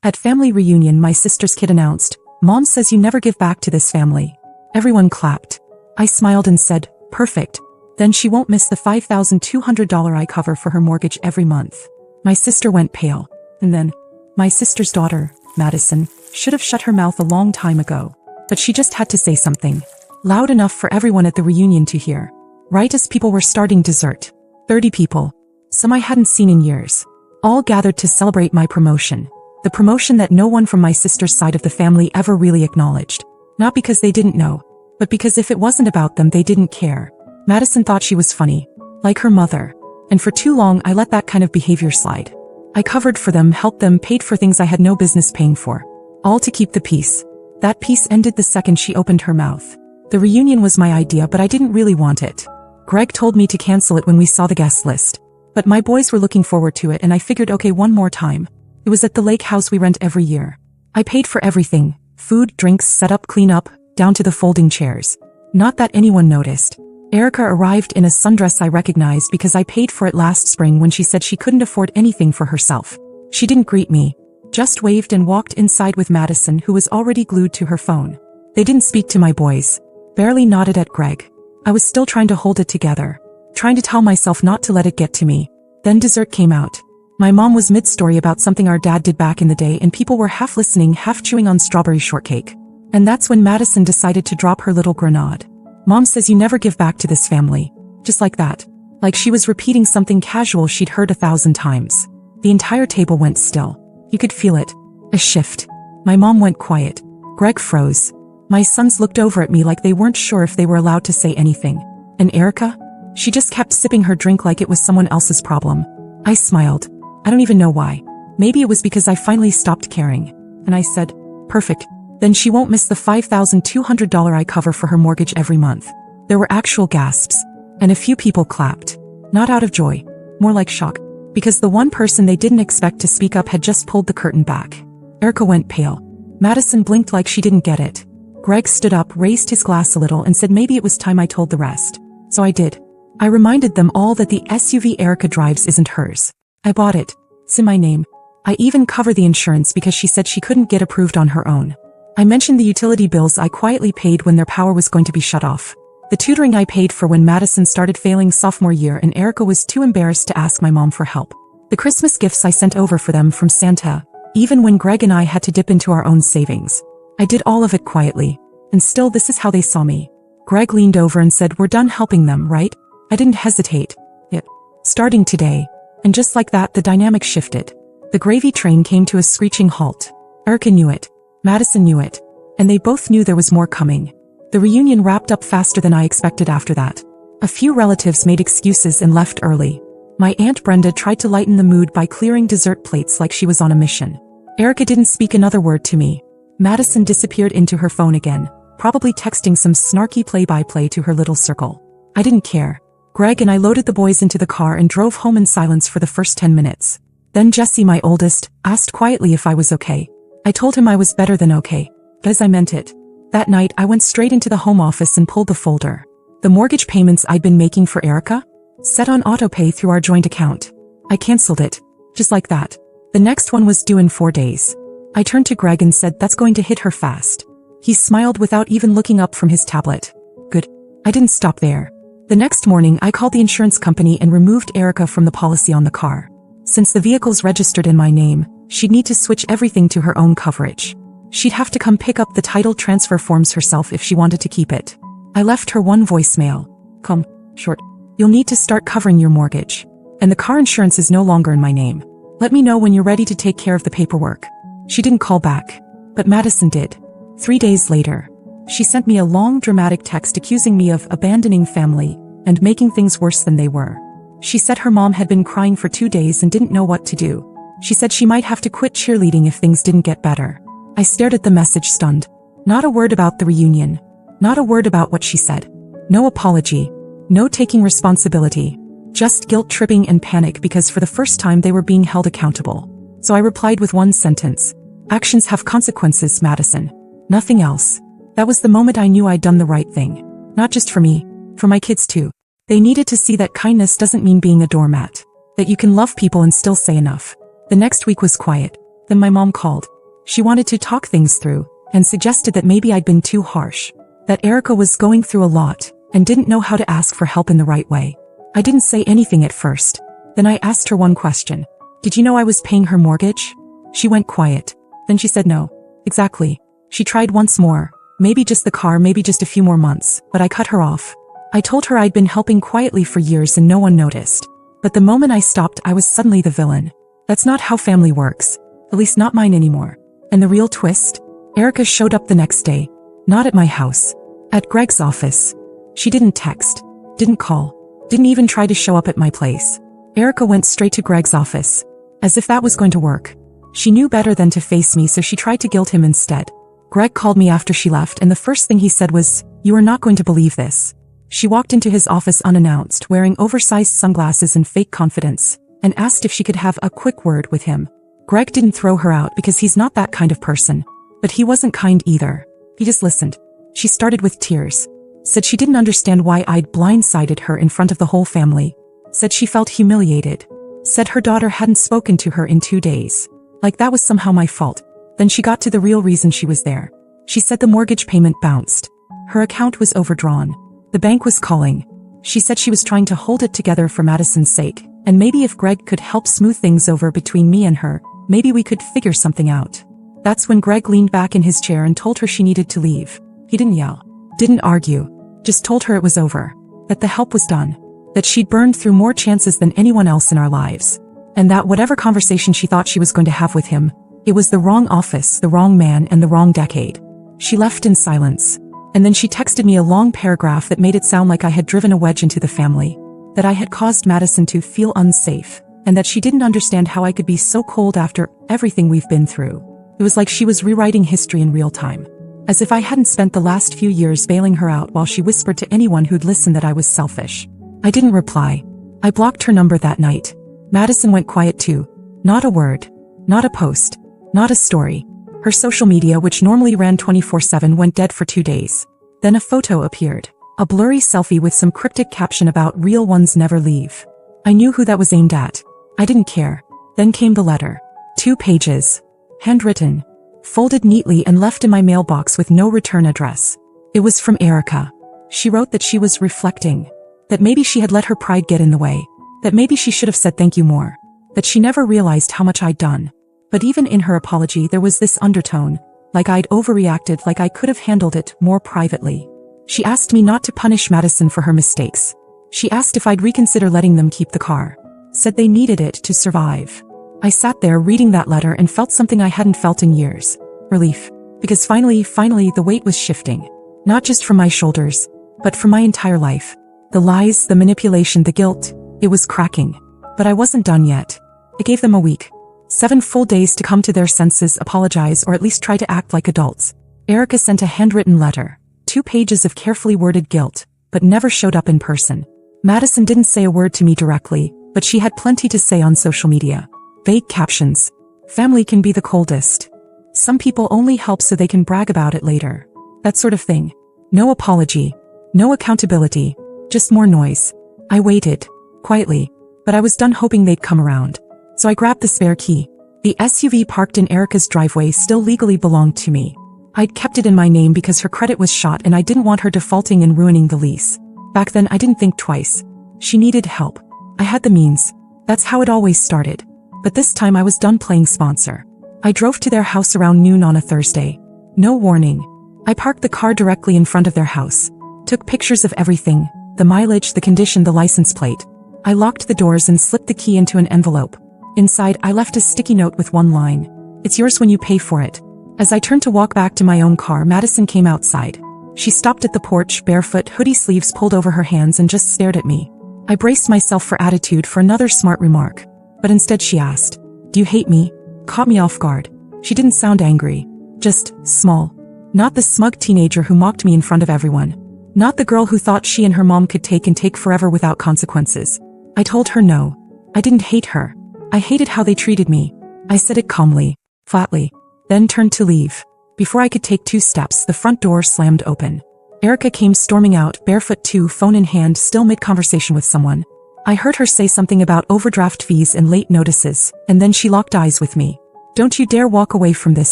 At family reunion, my sister's kid announced, "Mom says you never give back to this family." Everyone clapped. I smiled and said, "Perfect. Then she won't miss the $5,200 I cover for her mortgage every month." My sister went pale. And then, my sister's daughter, Madison, should have shut her mouth a long time ago. But she just had to say something. Loud enough for everyone at the reunion to hear. Right as people were starting dessert. 30 people. Some I hadn't seen in years. All gathered to celebrate my promotion. The promotion that no one from my sister's side of the family ever really acknowledged. Not because they didn't know, but because if it wasn't about them, they didn't care. Madison thought she was funny, like her mother. And for too long, I let that kind of behavior slide. I covered for them, helped them, paid for things I had no business paying for. All to keep the peace. That peace ended the second she opened her mouth. The reunion was my idea, but I didn't really want it. Greg told me to cancel it when we saw the guest list. But my boys were looking forward to it, and I figured, okay, one more time. It was at the lake house we rent every year. I paid for everything. Food, drinks, setup, cleanup, down to the folding chairs. Not that anyone noticed. Erica arrived in a sundress I recognized because I paid for it last spring when she said she couldn't afford anything for herself. She didn't greet me, just waved and walked inside with Madison, who was already glued to her phone. They didn't speak to my boys. Barely nodded at Greg. I was still trying to hold it together. Trying to tell myself not to let it get to me. Then dessert came out. My mom was mid-story about something our dad did back in the day, and people were half listening, half chewing on strawberry shortcake. And that's when Madison decided to drop her little grenade. "Mom says you never give back to this family." Just like that. Like she was repeating something casual she'd heard 1,000 times. The entire table went still. You could feel it. A shift. My mom went quiet. Greg froze. My sons looked over at me like they weren't sure if they were allowed to say anything. And Erica? She just kept sipping her drink like it was someone else's problem. I smiled. I don't even know why. Maybe it was because I finally stopped caring. And I said, "Perfect. Then she won't miss the $5,200 I cover for her mortgage every month." There were actual gasps. And a few people clapped. Not out of joy. More like shock. Because the one person they didn't expect to speak up had just pulled the curtain back. Erica went pale. Madison blinked like she didn't get it. Greg stood up, raised his glass a little, and said maybe it was time I told the rest. So I did. I reminded them all that the SUV Erica drives isn't hers. I bought it. It's in my name. I even cover the insurance because she said she couldn't get approved on her own. I mentioned the utility bills I quietly paid when their power was going to be shut off. The tutoring I paid for when Madison started failing sophomore year and Erica was too embarrassed to ask my mom for help. The Christmas gifts I sent over for them from Santa, even when Greg and I had to dip into our own savings. I did all of it quietly. And still, this is how they saw me. Greg leaned over and said, "We're done helping them, right?" I didn't hesitate. Yep. Starting today. And just like that, the dynamic shifted. The gravy train came to a screeching halt. Erica knew it. Madison knew it. And they both knew there was more coming. The reunion wrapped up faster than I expected after that. A few relatives made excuses and left early. My Aunt Brenda tried to lighten the mood by clearing dessert plates like she was on a mission. Erica didn't speak another word to me. Madison disappeared into her phone again, probably texting some snarky play-by-play to her little circle. I didn't care. Greg and I loaded the boys into the car and drove home in silence for the first 10 minutes. Then Jesse, my oldest, asked quietly if I was okay. I told him I was better than okay, because I meant it. That night, I went straight into the home office and pulled the folder. The mortgage payments I'd been making for Erica? Set on autopay through our joint account. I canceled it. Just like that. The next one was due in 4 days. I turned to Greg and said, "That's going to hit her fast." He smiled without even looking up from his tablet. Good. I didn't stop there. The next morning, I called the insurance company and removed Erica from the policy on the car. Since the vehicle's registered in my name, she'd need to switch everything to her own coverage. She'd have to come pick up the title transfer forms herself if she wanted to keep it. I left her one voicemail. "Come, short. You'll need to start covering your mortgage. And the car insurance is no longer in my name. Let me know when you're ready to take care of the paperwork." She didn't call back. But Madison did. 3 days later. She sent me a long dramatic text accusing me of abandoning family and making things worse than they were. She said her mom had been crying for 2 days and didn't know what to do. She said she might have to quit cheerleading if things didn't get better. I stared at the message stunned. Not a word about the reunion. Not a word about what she said. No apology. No taking responsibility. Just guilt-tripping and panic because for the first time they were being held accountable. So I replied with one sentence. "Actions have consequences, Madison. Nothing else." That was the moment I knew I'd done the right thing. Not just for me, for my kids too. They needed to see that kindness doesn't mean being a doormat. That you can love people and still say enough. The next week was quiet. Then my mom called. She wanted to talk things through, and suggested that maybe I'd been too harsh. That Erica was going through a lot, and didn't know how to ask for help in the right way. I didn't say anything at first. Then I asked her one question. Did you know I was paying her mortgage? She went quiet. Then she said no. Exactly. She tried once more. Maybe just the car, maybe just a few more months, but I cut her off. I told her I'd been helping quietly for years and no one noticed. But the moment I stopped, I was suddenly the villain. That's not how family works. At least not mine anymore. And the real twist? Erica showed up the next day. Not at my house. At Greg's office. She didn't text. Didn't call. Didn't even try to show up at my place. Erica went straight to Greg's office. As if that was going to work. She knew better than to face me, so she tried to guilt him instead. Greg called me after she left, and the first thing he said was, "You are not going to believe this." She walked into his office unannounced, wearing oversized sunglasses and fake confidence, and asked if she could have a quick word with him. Greg didn't throw her out because he's not that kind of person. But he wasn't kind either. He just listened. She started with tears. Said she didn't understand why I'd blindsided her in front of the whole family. Said she felt humiliated. Said her daughter hadn't spoken to her in 2 days. Like that was somehow my fault. Then she got to the real reason she was there. She said the mortgage payment bounced. Her account was overdrawn. The bank was calling. She said she was trying to hold it together for Madison's sake, and maybe if Greg could help smooth things over between me and her, maybe we could figure something out. That's when Greg leaned back in his chair and told her she needed to leave. He didn't yell. Didn't argue. Just told her it was over. That the help was done. That she'd burned through more chances than anyone else in our lives. And that whatever conversation she thought she was going to have with him, it was the wrong office, the wrong man, and the wrong decade. She left in silence. And then she texted me a long paragraph that made it sound like I had driven a wedge into the family. That I had caused Madison to feel unsafe. And that she didn't understand how I could be so cold after everything we've been through. It was like she was rewriting history in real time. As if I hadn't spent the last few years bailing her out while she whispered to anyone who'd listen that I was selfish. I didn't reply. I blocked her number that night. Madison went quiet too. Not a word. Not a post. Not a story. Her social media, which normally ran 24/7, went dead for 2 days. Then a photo appeared. A blurry selfie with some cryptic caption about "real ones never leave." I knew who that was aimed at. I didn't care. Then came the letter. 2 pages. Handwritten. Folded neatly and left in my mailbox with no return address. It was from Erica. She wrote that she was reflecting. That maybe she had let her pride get in the way. That maybe she should have said thank you more. That she never realized how much I'd done. But even in her apology there was this undertone, like I'd overreacted, like I could have handled it more privately. She asked me not to punish Madison for her mistakes. She asked if I'd reconsider letting them keep the car. Said they needed it to survive. I sat there reading that letter and felt something I hadn't felt in years. Relief. Because finally the weight was shifting. Not just from my shoulders, but from my entire life. The lies, the manipulation, the guilt, it was cracking. But I wasn't done yet. I gave them a week. 7 full days to come to their senses, apologize, or at least try to act like adults. Erica sent a handwritten letter. 2 pages of carefully worded guilt, but never showed up in person. Madison didn't say a word to me directly, but she had plenty to say on social media. Vague captions. Family can be the coldest. Some people only help so they can brag about it later. That sort of thing. No apology. No accountability. Just more noise. I waited. Quietly. But I was done hoping they'd come around. So I grabbed the spare key. The SUV parked in Erica's driveway still legally belonged to me. I'd kept it in my name because her credit was shot and I didn't want her defaulting and ruining the lease. Back then I didn't think twice. She needed help. I had the means. That's how it always started. But this time I was done playing sponsor. I drove to their house around noon on a Thursday. No warning. I parked the car directly in front of their house. Took pictures of everything. The mileage, the condition, the license plate. I locked the doors and slipped the key into an envelope. Inside, I left a sticky note with one line. "It's yours when you pay for it." As I turned to walk back to my own car, Madison came outside. She stopped at the porch, barefoot, hoodie sleeves pulled over her hands, and just stared at me. I braced myself for attitude for another smart remark. But instead she asked, "Do you hate me?" Caught me off guard. She didn't sound angry. Just small. Not the smug teenager who mocked me in front of everyone. Not the girl who thought she and her mom could take forever without consequences. I told her no. I didn't hate her. I hated how they treated me. I said it calmly, flatly, then turned to leave. Before I could take 2 steps, the front door slammed open. Erica came storming out, barefoot too, phone in hand, still mid-conversation with someone. I heard her say something about overdraft fees and late notices, and then she locked eyes with me. Don't you dare walk away from this,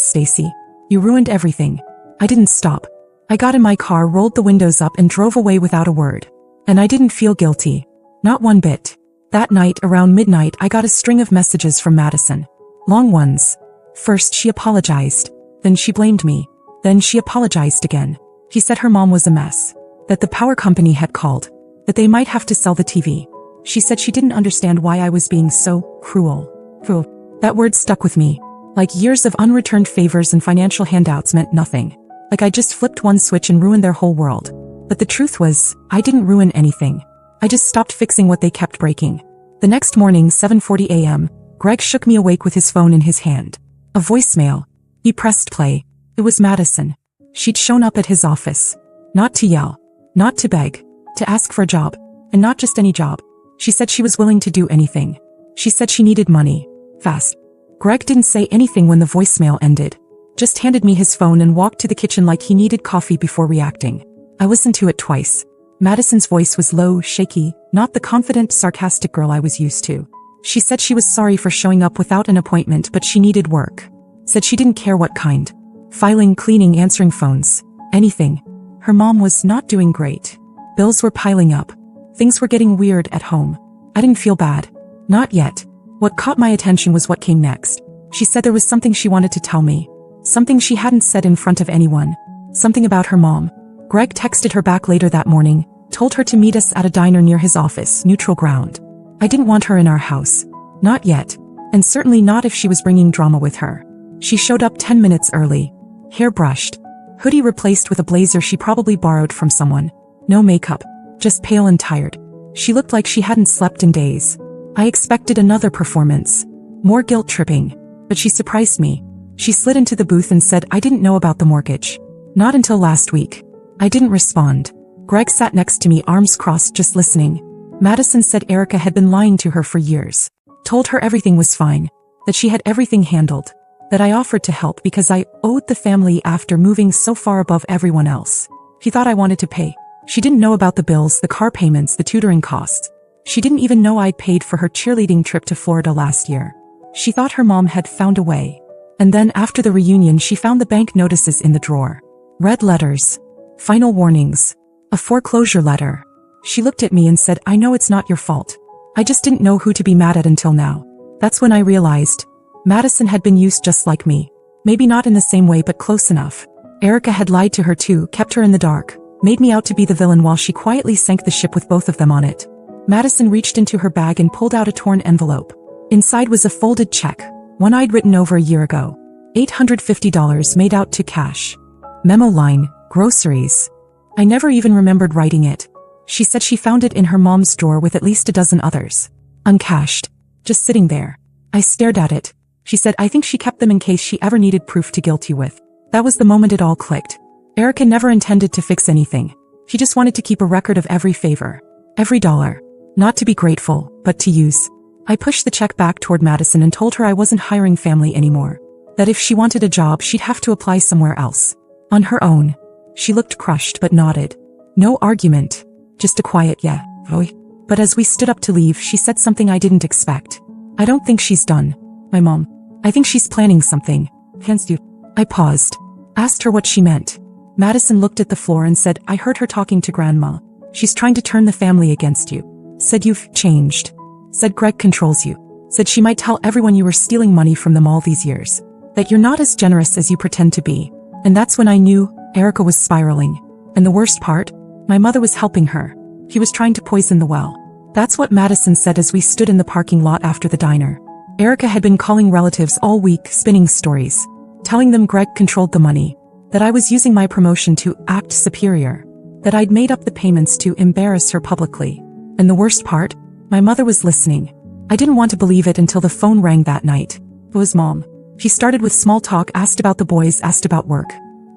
Stacy. You ruined everything. I didn't stop. I got in my car, rolled the windows up and drove away without a word. And I didn't feel guilty. Not one bit. That night, around midnight, I got a string of messages from Madison. Long ones. First, she apologized. Then she blamed me. Then she apologized again. She said her mom was a mess. That the power company had called. That they might have to sell the TV. She said she didn't understand why I was being so cruel. Cruel. That word stuck with me. Like years of unreturned favors and financial handouts meant nothing. Like I just flipped one switch and ruined their whole world. But the truth was, I didn't ruin anything. I just stopped fixing what they kept breaking. The next morning, 7:40 a.m., Greg shook me awake with his phone in his hand. A voicemail. He pressed play. It was Madison. She'd shown up at his office. Not to yell. Not to beg. To ask for a job. And not just any job. She said she was willing to do anything. She said she needed money. Fast. Greg didn't say anything when the voicemail ended. Just handed me his phone and walked to the kitchen like he needed coffee before reacting. I listened to it twice. Madison's voice was low, shaky, not the confident, sarcastic girl I was used to. She said she was sorry for showing up without an appointment, but she needed work. Said she didn't care what kind. Filing, cleaning, answering phones. Anything. Her mom was not doing great. Bills were piling up. Things were getting weird at home. I didn't feel bad. Not yet. What caught my attention was what came next. She said there was something she wanted to tell me. Something she hadn't said in front of anyone. Something about her mom. Greg texted her back later that morning, told her to meet us at a diner near his office, neutral ground. I didn't want her in our house. Not yet. And certainly not if she was bringing drama with her. She showed up 10 minutes early. Hair brushed. Hoodie replaced with a blazer she probably borrowed from someone. No makeup. Just pale and tired. She looked like she hadn't slept in days. I expected another performance. More guilt-tripping. But she surprised me. She slid into the booth and said I didn't know about the mortgage. Not until last week. I didn't respond. Greg sat next to me, arms crossed, just listening. Madison said Erica had been lying to her for years. Told her everything was fine. That she had everything handled. That I offered to help because I owed the family after moving so far above everyone else. She thought I wanted to pay. She didn't know about the bills, the car payments, the tutoring costs. She didn't even know I'd paid for her cheerleading trip to Florida last year. She thought her mom had found a way. And then after the reunion she found the bank notices in the drawer. Red letters. Final warnings. A foreclosure letter. She looked at me and said, I know it's not your fault. I just didn't know who to be mad at until now. That's when I realized. Madison had been used just like me. Maybe not in the same way but close enough. Erica had lied to her too, kept her in the dark. Made me out to be the villain while she quietly sank the ship with both of them on it. Madison reached into her bag and pulled out a torn envelope. Inside was a folded check. One I'd written over a year ago. $850 made out to cash. Memo line, groceries. I never even remembered writing it. She said she found it in her mom's drawer with at least a dozen others. Uncashed. Just sitting there. I stared at it. She said I think she kept them in case she ever needed proof to guilt you with. That was the moment it all clicked. Erica never intended to fix anything. She just wanted to keep a record of every favor. Every dollar. Not to be grateful, but to use. I pushed the check back toward Madison and told her I wasn't hiring family anymore. That if she wanted a job she'd have to apply somewhere else. On her own. She looked crushed but nodded. No argument. Just a quiet yeah, boy. But as we stood up to leave she said something I didn't expect. I don't think she's done. My mom. I think she's planning something. Against you. I paused. Asked her what she meant. Madison looked at the floor and said, I heard her talking to Grandma. She's trying to turn the family against you. Said you've changed. Said Greg controls you. Said she might tell everyone you were stealing money from them all these years. That you're not as generous as you pretend to be. And that's when I knew Erica was spiraling. And the worst part? My mother was helping her. He was trying to poison the well. That's what Madison said as we stood in the parking lot after the diner. Erica had been calling relatives all week, spinning stories. Telling them Greg controlled the money. That I was using my promotion to act superior. That I'd made up the payments to embarrass her publicly. And the worst part? My mother was listening. I didn't want to believe it until the phone rang that night. It was Mom. She started with small talk, asked about the boys, asked about work.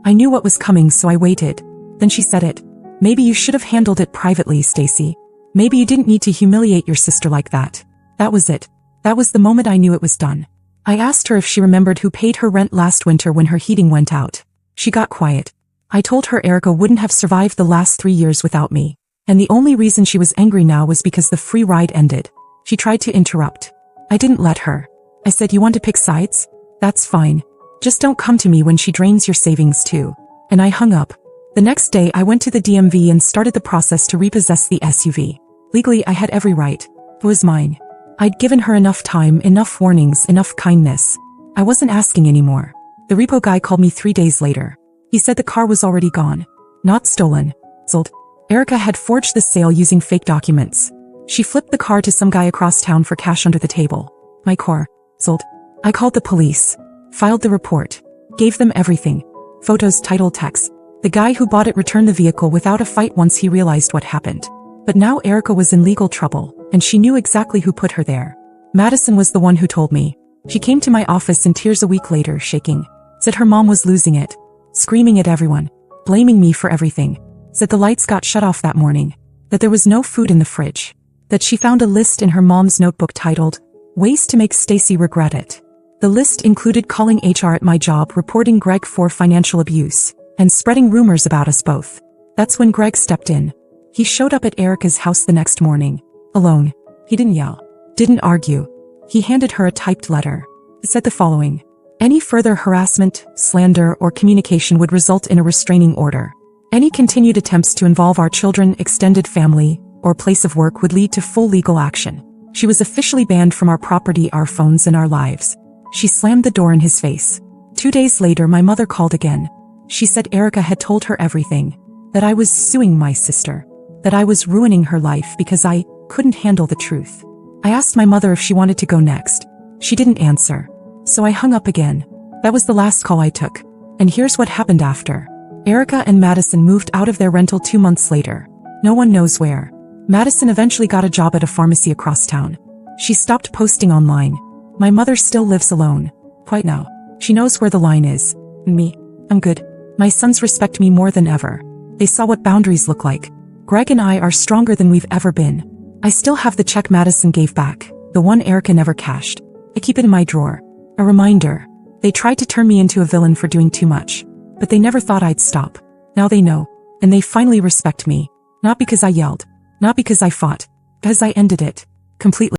I knew what was coming so I waited. Then she said it. Maybe you should have handled it privately, Stacy. Maybe you didn't need to humiliate your sister like that. That was it. That was the moment I knew it was done. I asked her if she remembered who paid her rent last winter when her heating went out. She got quiet. I told her Erica wouldn't have survived the last 3 years without me. And the only reason she was angry now was because the free ride ended. She tried to interrupt. I didn't let her. I said, you want to pick sides? That's fine. Just don't come to me when she drains your savings too. And I hung up. The next day I went to the DMV and started the process to repossess the SUV. Legally I had every right. It was mine. I'd given her enough time, enough warnings, enough kindness. I wasn't asking anymore. The repo guy called me 3 days later. He said the car was already gone. Not stolen. Sold. Erica had forged the sale using fake documents. She flipped the car to some guy across town for cash under the table. My car. Sold. I called the police. Filed the report. Gave them everything. Photos, title, text. The guy who bought it returned the vehicle without a fight once he realized what happened. But now Erica was in legal trouble, and she knew exactly who put her there. Madison was the one who told me. She came to my office in tears a week later, shaking. Said her mom was losing it. Screaming at everyone. Blaming me for everything. Said the lights got shut off that morning. That there was no food in the fridge. That she found a list in her mom's notebook titled, Ways to Make Stacy Regret It. The list included calling HR at my job, reporting Greg for financial abuse, and spreading rumors about us both. That's when Greg stepped in. He showed up at Erica's house the next morning. Alone. He didn't yell. Didn't argue. He handed her a typed letter. It said the following. Any further harassment, slander, or communication would result in a restraining order. Any continued attempts to involve our children, extended family, or place of work would lead to full legal action. She was officially banned from our property, our phones, and our lives. She slammed the door in his face. 2 days later, my mother called again. She said Erica had told her everything. That I was suing my sister. That I was ruining her life because I couldn't handle the truth. I asked my mother if she wanted to go next. She didn't answer. So I hung up again. That was the last call I took. And here's what happened after. Erica and Madison moved out of their rental 2 months later. No one knows where. Madison eventually got a job at a pharmacy across town. She stopped posting online. My mother still lives alone. Quite now. She knows where the line is. And me. I'm good. My sons respect me more than ever. They saw what boundaries look like. Greg and I are stronger than we've ever been. I still have the check Madison gave back, the one Erica never cashed. I keep it in my drawer. A reminder. They tried to turn me into a villain for doing too much. But they never thought I'd stop. Now they know. And they finally respect me. Not because I yelled. Not because I fought. Because I ended it. Completely.